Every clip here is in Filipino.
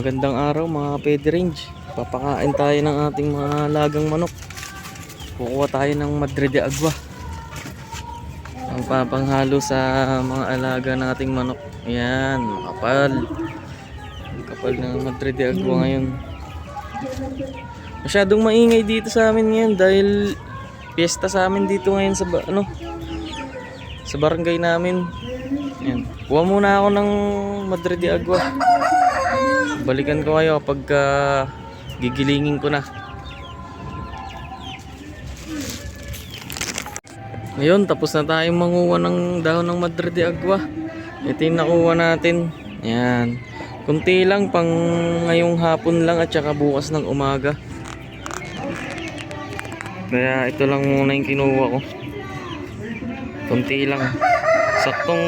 Magandang araw mga pede range. Papakain tayo ng ating mga alagang manok. Kukuha tayo ng Madre de Agua. Ang papanghalo sa mga alaga nating manok. Ayan, makapal. Ang kapal ng Madre de Agua ngayon. Masyadong maingay dito sa amin ngayon dahil piyesta sa amin dito ngayon sa sa barangay namin. Ayan. Kuha muna ako ng Madre de Agua. Balikan ko kayo kapag gigilingin ko na. Ngayon, tapos na tayong manguha ng dahon ng Madre de Agua. Ito yung nakuha natin. Ayan. Kunti lang pang ngayong hapon lang at saka bukas ng umaga. Kaya ito lang muna yung kinuha ko. Kunti lang. Saktong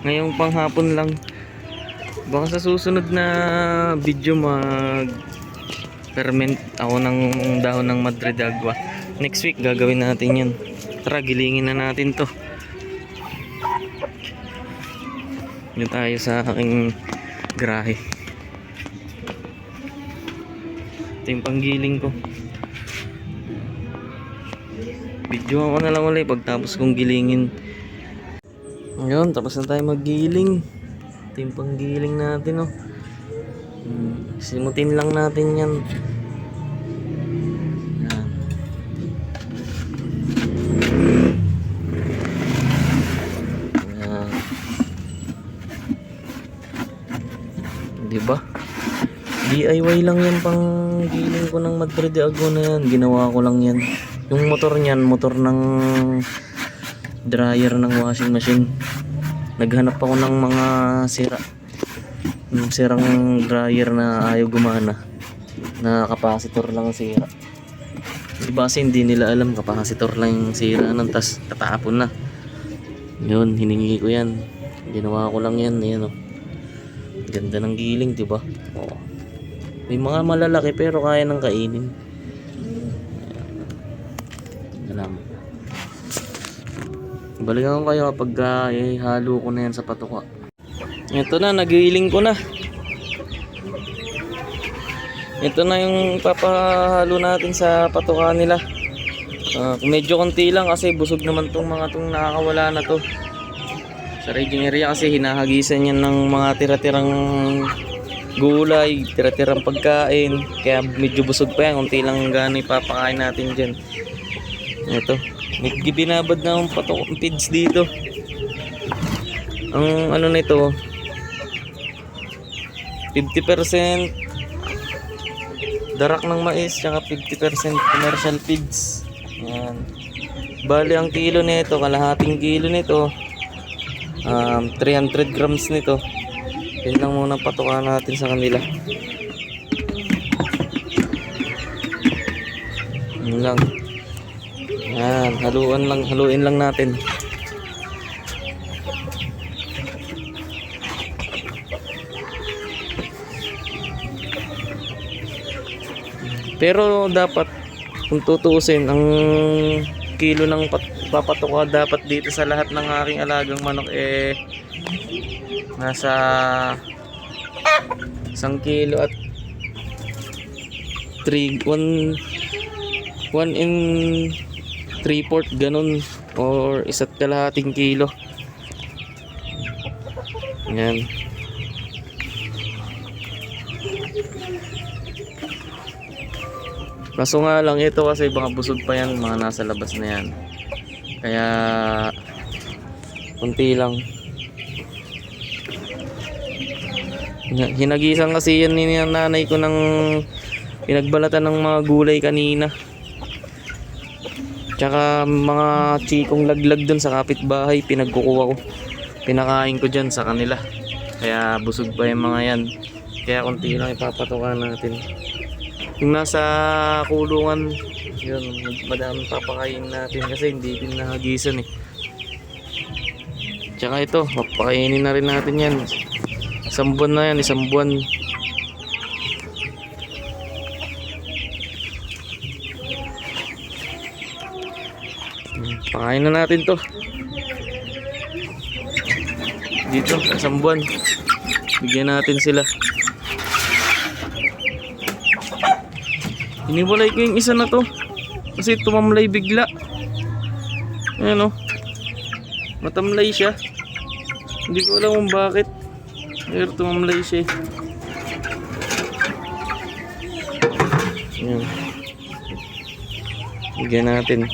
ngayong panghapon lang. Baka sa susunod na video mag-ferment ako ng dahon ng Madre de Agua. Next week gagawin natin yun. Tara, gilingin na natin to. Yun tayo sa aking grahe. Ito yung panggiling ko. Video ako na lang ulit pagtapos kong gilingin. Ngayon, tapos na tayo maggiling. Ito yung panggiling natin, oh. Simutin lang natin yan. Yan. Yan. Diba? DIY lang yan pang giling ko ng Madre de Agua na yan. Ginawa ko lang yan. Yung motor niyan, motor ng dryer ng washing machine. Naghanap ako ng mga sira. Yung sirang dryer na ayaw gumana. Na kapasitor lang ang sira. Diba kasi hindi nila alam kapasitor lang yung sira nun, tas tatapon na. Yun, hiningi ko yan. Ginawa ko lang yan. Ayan, oh. Ganda ng giling, diba? Oh. May mga malalaki pero kaya nang kainin. Alam. Balikan ko kayo kapag ihalo ko na yan sa patuka. Ito na, nagiling ko na. Ito na yung papahalo natin sa patuka nila. Medyo konti lang kasi busog naman tong mga tong nakakawala na to. Sa raging area kasi hinahagisan yan ng mga tira-tirang gulay, tira-tirang pagkain. Kaya medyo busog pa yan, konti lang gano'y papakain natin dyan. Ito. May binabad na akong patok feeds dito. Ang ano nito 50% darak ng mais tsaka 50% commercial feeds. Ayan. Bali ang kilo nito, kalahating kilo nito 300 grams nito. Yun lang muna patukan natin sa kanila. Yun lang. Yan, haluin lang natin. Pero dapat kung tutuusin ang kilo ng papatuka dapat dito sa lahat ng aking alagang manok nasa 1 kilo at 1 in 3/4 ganun or 1.5 kilo. Yan. Kaso nga lang ito kasi baka busog pa yan, mga nasa labas na yan. Kaya kunti lang. Hinagisan kasi yan ni nanay ko ng pinagbalatan ng mga gulay kanina. Tsaka mga chikong laglag dun sa kapitbahay, pinagkukuha ko. Pinakain ko dyan sa kanila. Kaya busog pa yung mga yan. Kaya konti lang ipapatukan natin. Yung nasa kulungan, yun, madaming papakain natin kasi hindi din nahagisan eh. Tsaka ito, papakainin na rin natin yan. 1 buwan na yan, 1 buwan. Pakain na natin to dito, 1 buwan. Bigyan natin sila. Iniwalay ko yung isa na to kasi tumamlay bigla. Ayan o. Matamlay siya. Hindi ko alam kung bakit. Pero tumamlay siya. Ayan. Bigyan natin.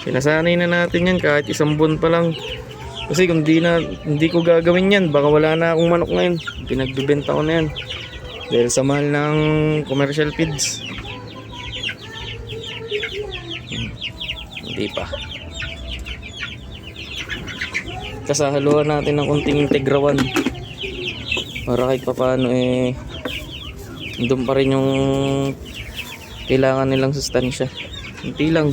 Sinasanay na natin yan kahit isang buwan pa lang. Kasi kung hindi ko gagawin yan, baka wala na akong manok ngayon. Pinagbibenta ko na yan. Dahil sa mahal ng commercial feeds. Hindi pa. Kasahaluan natin ng kunting Integra 1 para kahit papaano doon pa rin yung kailangan nilang sustansya. Hindi lang.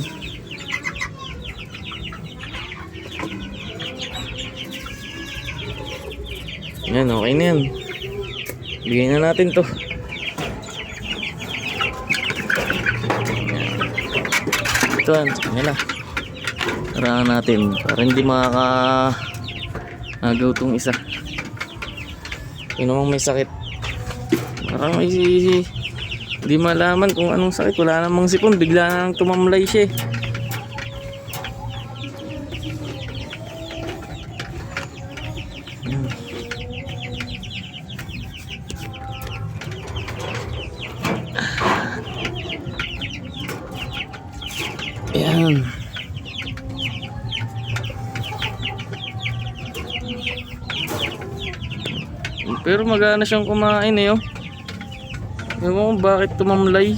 Yan, okay na yan. Bigyan na natin to. Ito yan, sa kanila. Tarahan natin para hindi makakagaw tong isa. Yun namang may sakit. Parang may hindi malaman kung anong sakit. Wala namang sipon, bigla nang tumamlay siya. Ayan. Pero magana siyang kumain eh oh. Ewan ko bakit tumamlay.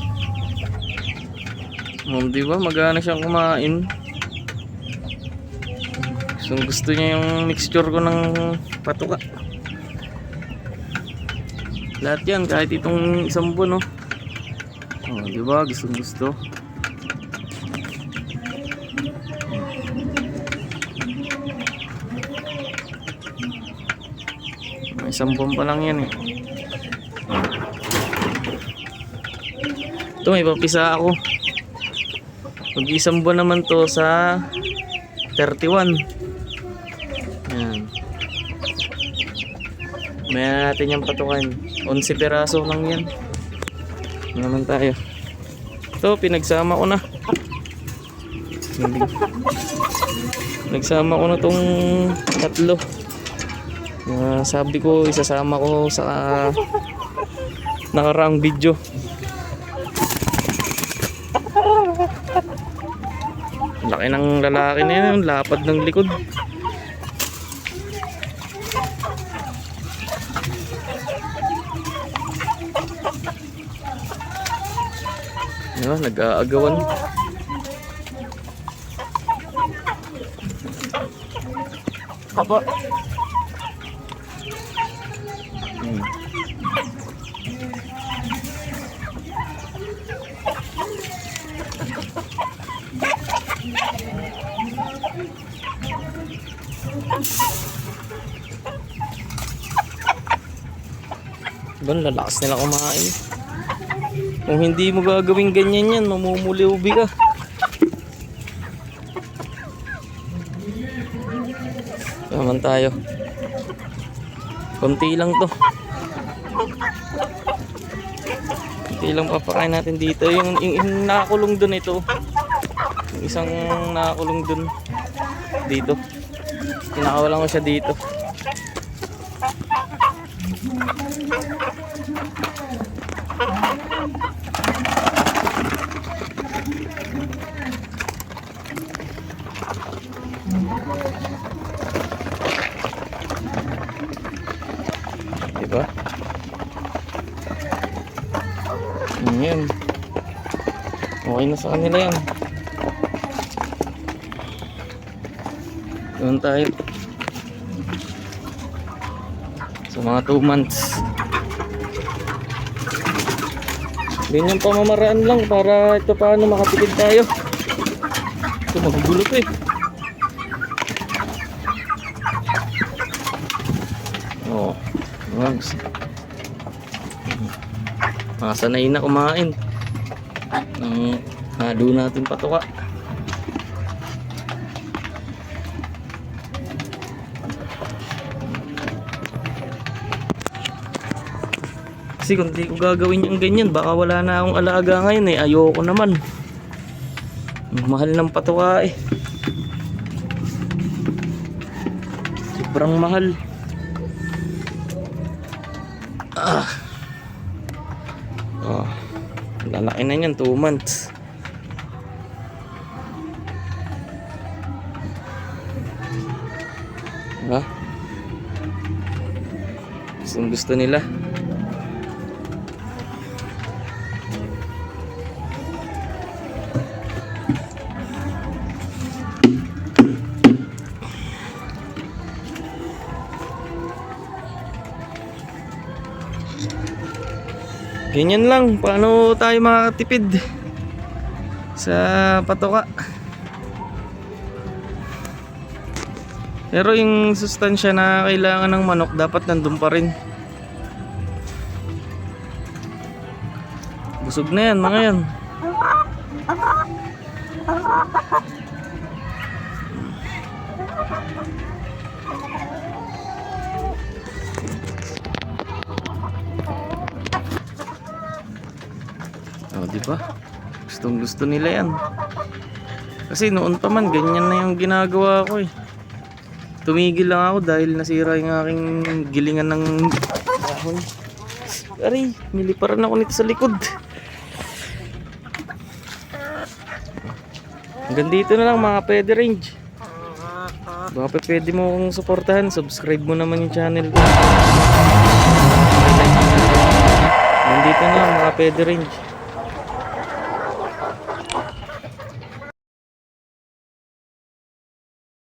Diba magana siyang kumain. Gusto niya yung mixture ko ng patuka. Lahat yan kahit itong isang buwan oh. Diba gusto. Isang buwan pa lang yan eh. Ito may papisa ako. Pag isang buwan naman to sa 31. Yan. May natin yung patukan. 11 peraso lang yan. Ano naman tayo. Ito pinagsama ko na. Nagsama ko na tong tatlo. Sabi ko isasama ko sa nakaraang video. Laki ng lalaki na yun, lapad ng likod. Nag-aagawan. Apa? Doon lalakas nila kumain. Kung hindi mo gagawin ganyan yan, mamumuliubi ka. Naman tayo. Konti lang to. Konti lang papakain natin dito. Yung nakakulong dun ito. Yung isang nakakulong dun dito. Kinakawalan ko siya dito. Diba? Yan. Okay na sa kanila yan. Doon tayo. Sa mga 2 months. Ganyan pamamaraan lang para ito paano makatipid tayo. Ito magugulo to eh. Oo. Sanay na kumain ng halo natin patuka. Kasi kung di ko gagawin yung ganyan, baka wala na akong alaga ngayon eh. Ayoko naman. Mahal ng patuka eh. Sobrang mahal. Oh, lalaki na yan, 2 months. Ha? Gusto nila. Ganyan lang, paano tayo makakatipid sa patoka. Pero yung sustansya na kailangan ng manok dapat nandun pa rin. Busog na yan mga yan. Oh, di ba? Gustong-gusto nila yan. Kasi noon pa man ganyan na yung ginagawa ko eh. Tumigil lang ako dahil nasira yung aking gilingan ng dahon. Aray, niliparan ako nito sa likod. Hanggang dito na lang mga pwede range. Baka pwede mo kong suportahan. Subscribe mo naman yung channel ko. Hanggang dito na lang mga pwede range.